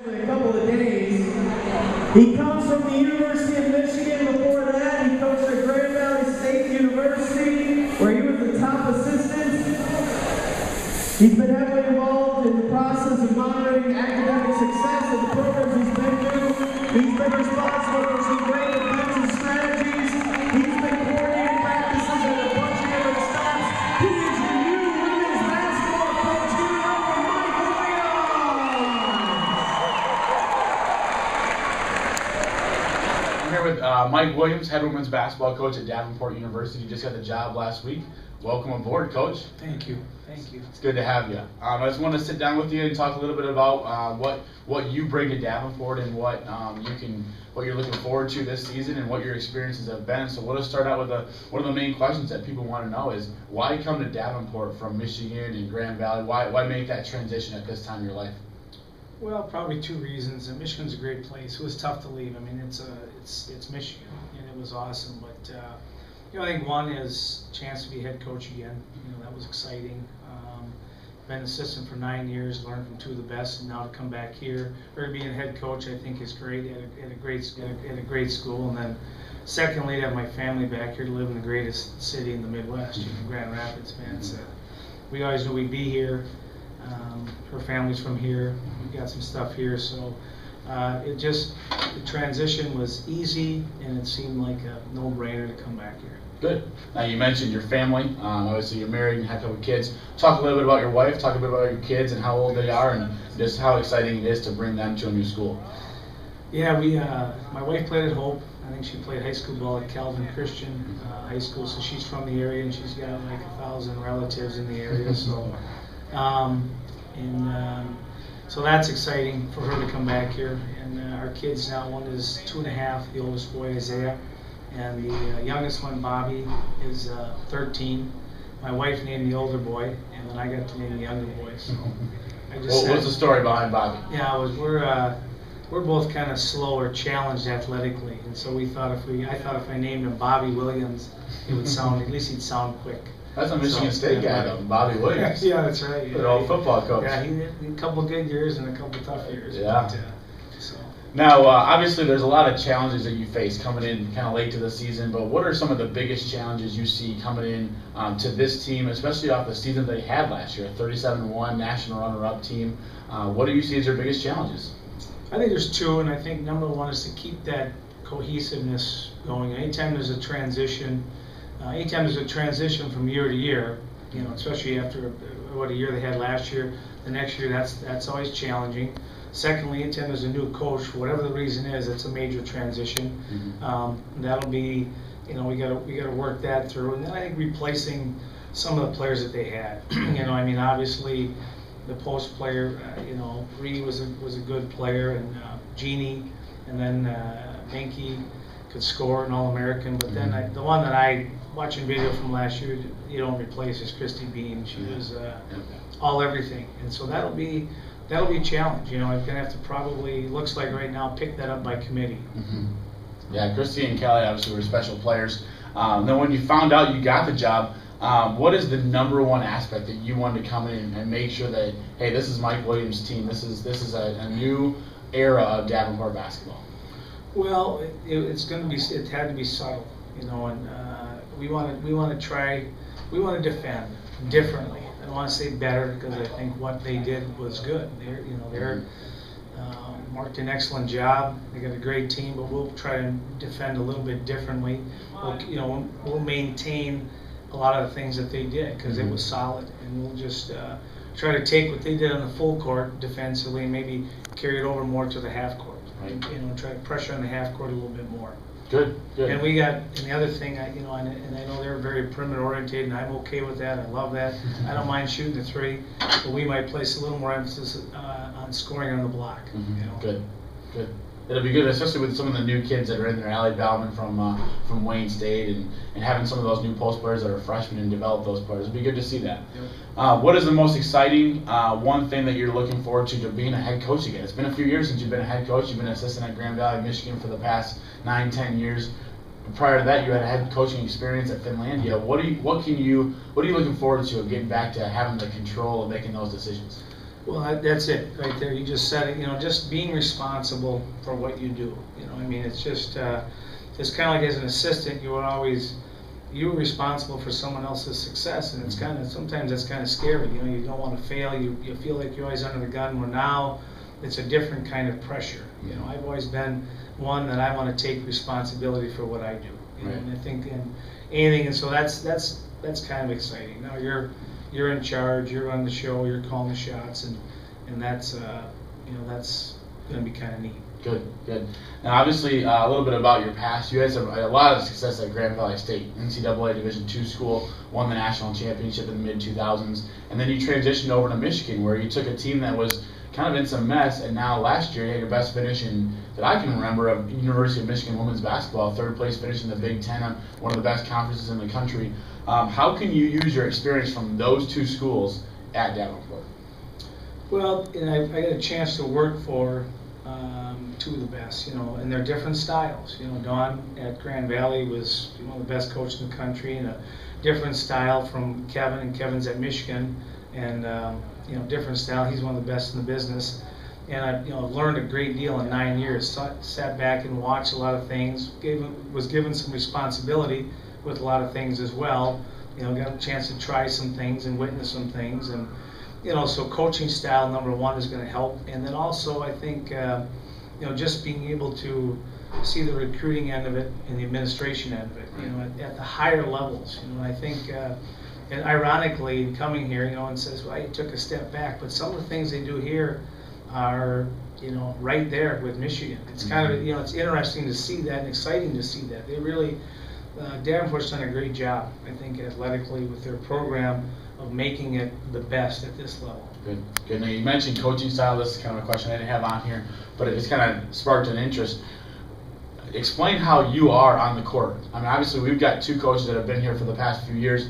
In a couple of days. He comes from the University of Michigan. Before that, he coached at Grand Valley State University, where he was the top assistant. He's been heavily involved in the process of monitoring academic success of the programs he's been through. He's been responsible for some great defensive strategies. He's been coordinating practices at a bunch of different stops. He is your new women's basketball coach. Give it up for Mike Williams. I'm here with Mike Williams, head women's basketball coach at Davenport University. You just got the job last week. Welcome aboard, Coach. Thank you. Thank you. It's good to have you. I just want to sit down with you and talk a little bit about what you bring to Davenport and what you're looking forward to this season and what your experiences have been. So we'll just start out with one of the main questions that people want to know is why come to Davenport from Michigan and Grand Valley? Why make that transition at this time in your life? Well, probably two reasons. Michigan's a great place. It was tough to leave. I mean, it's Michigan, and it was awesome. But I think one is a chance to be head coach again. That was exciting. Been assistant for 9 years, learned from two of the best, and now to come back here or being head coach, I think is great at a great school. And then, secondly, to have my family back here to live in the greatest city in the Midwest, Grand Rapids, man. So we always knew we'd be here. Her family's from here. We've got some stuff here, so the transition was easy, and it seemed like a no-brainer to come back here. Good. Now you mentioned your family. Obviously you're married and have a couple of kids. Talk a little bit about your wife. Talk a bit about your kids and how old they are, and just how exciting it is to bring them to a new school. Yeah, my wife played at Hope. I think she played high school ball at Calvin Christian High School, so she's from the area, and she's got like 1,000 relatives in the area. So, so that's exciting for her to come back here. And our kids now, one is 2.5, the oldest boy Isaiah, and the youngest one, Bobby, is 13. My wife named the older boy, and then I got to name the younger boy. So what's the story behind Bobby? Yeah, we're both kind of slow or challenged athletically, and so I thought if I named him Bobby Williams, it would sound, at least he'd sound quick. That's a Michigan State guy, though, Bobby Williams. Yeah, that's right. Good old football coach. Yeah, he had a couple of good years and a couple of tough years. Yeah. But, Now, obviously, there's a lot of challenges that you face coming in kind of late to the season, but what are some of the biggest challenges you see coming in to this team, especially off the season they had last year, a 37-1 national runner-up team? What do you see as your biggest challenges? I think there's two, and I think number one is to keep that cohesiveness going. Anytime there's a transition from year to year, especially after what a year they had last year, the next year that's always challenging. Secondly, anytime there's a new coach, for whatever the reason is, it's a major transition. That'll be, we got to work that through. And then I think replacing some of the players that they had. Obviously, the post player, Reed was a good player, and Jeannie, and then Binky could score, an All-American. But then the one that I watching video from last year, you don't replace is Christy Bean. She was all everything, and so that'll be a challenge. I'm gonna have to probably, looks like right now, pick that up by committee. Yeah, Christy and Kelly obviously were special players. Then when you found out you got the job, what is the number one aspect that you wanted to come in and make sure that, hey, this is Mike Williams' team. This is a new era of Davenport basketball. Well, it had to be subtle, and we want to defend differently. I don't want to say better, because I think what they did was good. They're marked an excellent job. They got a great team, but we'll try to defend a little bit differently. We'll maintain a lot of the things that they did, because it was solid, and we'll just try to take what they did on the full court defensively and maybe carry it over more to the half court. Right. Try to pressure on the half court a little bit more. Good. And the other thing, and I know they're very perimeter oriented, and I'm okay with that. I love that. I don't mind shooting the three, but we might place a little more emphasis on scoring on the block. Good. It'll be good, especially with some of the new kids that are in there. Allie Bauman from Wayne State, and having some of those new post players that are freshmen and develop those players. It'll be good to see that. Yep. What is the most exciting one thing that you're looking forward to being a head coach again? It's been a few years since you've been a head coach. You've been an assistant at Grand Valley, Michigan for the past 9-10 years. Prior to that, you had a head coaching experience at Finlandia. What are you looking forward to getting back to having the control of making those decisions? Well, that's it right there. You just said it. Just being responsible for what you do. I mean, it's just it's kind of like as an assistant, you were responsible for someone else's success, and it's kind of sometimes that's kind of scary. You don't want to fail. You feel like you're always under the gun. Where now it's a different kind of pressure. I've always been one that I want to take responsibility for what I do. Right. And I think in anything, and so that's kind of exciting. Now you're in charge, you're on the show, you're calling the shots, and that's that's going to be kind of neat. Good. Now, obviously, a little bit about your past. You had a lot of success at Grand Valley State, NCAA Division II school, won the national championship in the mid-2000s, and then you transitioned over to Michigan, where you took a team that was kind of in some mess, and now last year you had your best finish that I can remember of University of Michigan women's basketball, third place finish in the Big Ten, one of the best conferences in the country. How can you use your experience from those two schools at Davenport? Well, I got a chance to work for two of the best, and they're different styles. Dawn at Grand Valley was one of the best coaches in the country, and a different style from Kevin, and Kevin's at Michigan, and different style. He's one of the best in the business, and I learned a great deal in 9 years. Sat back and watched a lot of things. Was given some responsibility with a lot of things as well. Got a chance to try some things and witness some things, and so coaching style, number one, is going to help, and then also I think just being able to see the recruiting end of it and the administration end of it, at the higher levels. I think, and ironically, in coming here, and says, well, you took a step back, but some of the things they do here are, right there with Michigan. It's kind of, it's interesting to see that and exciting to see that. They really, Davenport's done a great job, I think, athletically with their program of making it the best at this level. Good. Now, you mentioned coaching style. This is kind of a question I didn't have on here, but it's kind of sparked an interest. Explain how you are on the court. I mean, obviously, we've got two coaches that have been here for the past few years.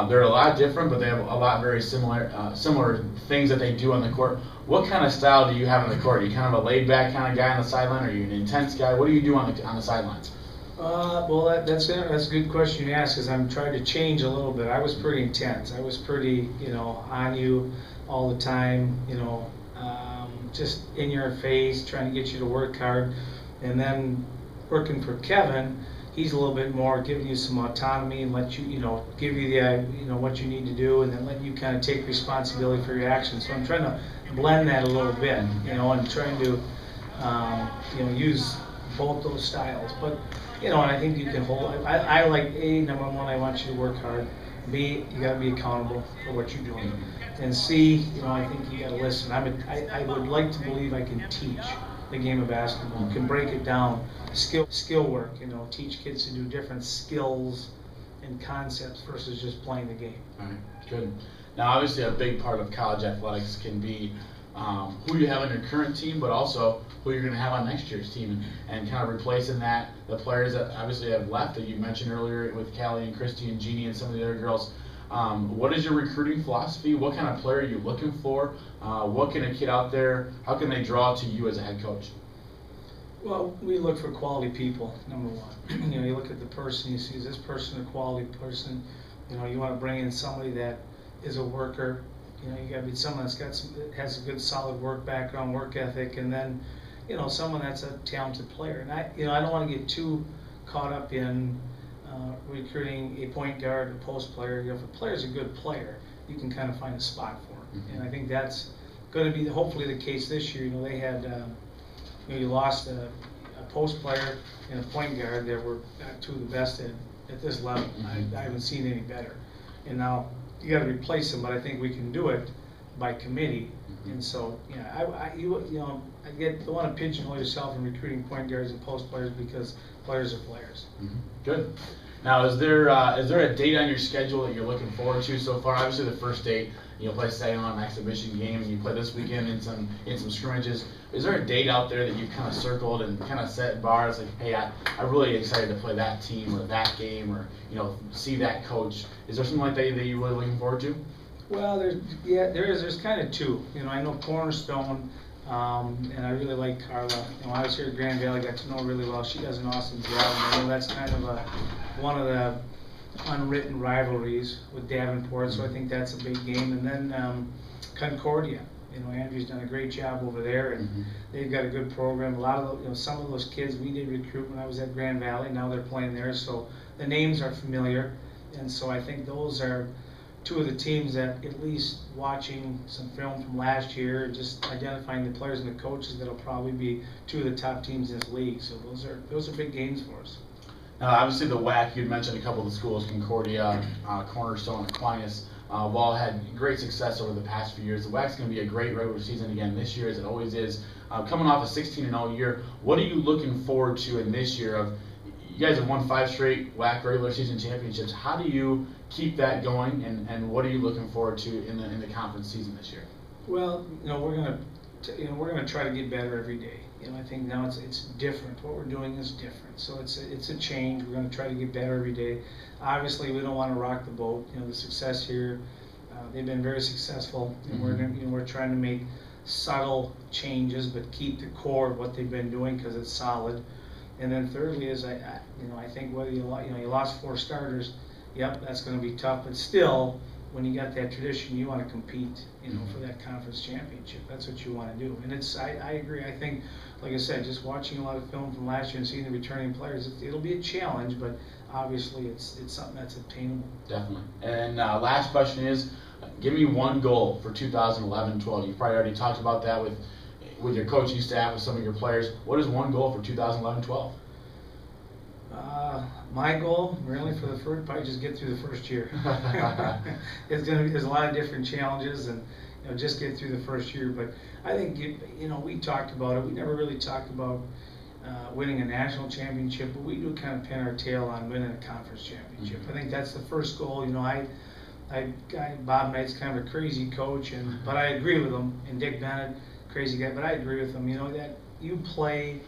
They're a lot different, but they have a lot very similar things that they do on the court. What kind of style do you have on the court? Are you kind of a laid-back kind of guy on the sideline? Are you an intense guy? What do you do on the sidelines? Well, that's a good question you ask, because I'm trying to change a little bit. I was pretty intense. I was pretty, on you all the time, just in your face, trying to get you to work hard. And then working for Kevin, he's a little bit more giving you some autonomy and let you, give you the, what you need to do, and then let you kind of take responsibility for your actions. So I'm trying to blend that a little bit, and trying to, use both those styles. But and I think you can hold. I like number one, I want you to work hard. B, you got to be accountable for what you're doing. And C, I think you got to listen. I would like to believe I can teach the game of basketball. Can break it down, skill work. Teach kids to do different skills and concepts versus just playing the game. All right, good. Now, obviously, a big part of college athletics can be who you have on your current team, but also who you're going to have on next year's team, and kind of replacing the players that obviously have left that you mentioned earlier with Callie and Christy and Jeannie and some of the other girls. What is your recruiting philosophy? What kind of player are you looking for? What can a kid out there, how can they draw to you as a head coach? Well, we look for quality people, number one. You look at the person, you see, is this person a quality person? You want to bring in somebody that is a worker. You got to be someone that has a good, solid work background, work ethic, and then, someone that's a talented player. And I don't want to get too caught up in recruiting a point guard or post player. If a player's a good player, you can kind of find a spot for him. Mm-hmm. And I think that's going to be hopefully the case this year. They had, you lost a post player and a point guard that were two of the best at this level. Mm-hmm. I haven't seen any better. And now you got to replace them, but I think we can do it by committee. Mm-hmm. And so, I don't want to pigeonhole yourself in recruiting point guards and post players, because players are players. Mm-hmm. Good. Now, is there a date on your schedule that you're looking forward to so far? Obviously, the first date, play second on an exhibition game, and you play this weekend in some scrimmages. Is there a date out there that you've kind of circled and kind of set bars like, hey, I'm really excited to play that team or that game, or see that coach? Is there something like that you're really looking forward to? Well, there's kind of two. I know Cornerstone, and I really like Carla. I was here at Grand Valley, got to know her really well. She does an awesome job. And I know that's kind of one of the unwritten rivalries with Davenport, so I think that's a big game. And then Concordia, You know, Andrew's done a great job over there, and they've got a good program. A lot of some of those kids we did recruit when I was at Grand Valley. Now they're playing there, so the names are familiar, and so I think those are two of the teams that, at least watching some film from last year, just identifying the players and the coaches, that'll probably be two of the top teams in this league. So those are big games for us. Now, obviously, the WAC, you'd mentioned a couple of the schools, Concordia, Cornerstone, Aquinas, have all had great success over the past few years. The WAC's going to be a great regular season again this year, as it always is. Coming off a 16-0 year, what are you looking forward to in this year? Of you guys have won 5 straight WAC regular season championships. How do you keep that going, and what are you looking forward to in the conference season this year? Well, we're gonna try to get better every day. I think now it's different. What we're doing is different. So it's a change. We're gonna try to get better every day. Obviously, we don't want to rock the boat. The success here, they've been very successful, and we're trying to make subtle changes, but keep the core of what they've been doing because it's solid. And then thirdly is I think whether you lost 4 starters, yep, that's going to be tough. But still, when you got that tradition, you want to compete, for that conference championship. That's what you want to do. And I agree. I think, like I said, just watching a lot of film from last year and seeing the returning players, it'll be a challenge, but obviously it's something that's obtainable. Definitely. And last question is, give me one goal for 2011-12. You've probably already talked about that with your coaching staff, with some of your players. What is one goal for 2011-12? My goal, really, for the first, probably just get through the first year. There's a lot of different challenges, and just get through the first year. But I think we talked about it. We never really talked about winning a national championship, but we do kind of pin our tail on winning a conference championship. I think that's the first goal. Bob Knight's kind of a crazy coach, but I agree with him. And Dick Bennett, crazy guy, but I agree with him. That you play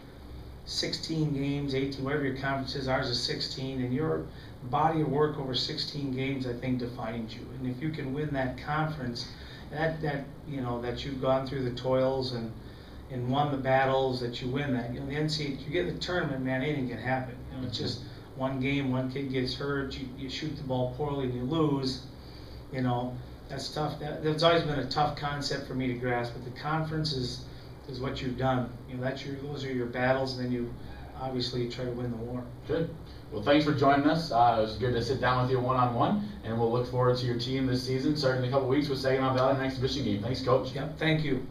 16 games, 18, whatever your conference is. Ours is 16, and your body of work over 16 games, I think, defines you. And if you can win that conference, that you've gone through the toils and won the battles, that you win that. The NCAA, you get the tournament, man, anything can happen. It's just one game, one kid gets hurt, you shoot the ball poorly and you lose. That's tough. That's always been a tough concept for me to grasp. But the conference is what you've done. Those are your battles, and then you obviously try to win the war. Good. Well, thanks for joining us. It was good to sit down with you one-on-one, and we'll look forward to your team this season, starting in a couple weeks with Saginaw Valley, an exhibition game. Thanks, Coach. Yep. Thank you.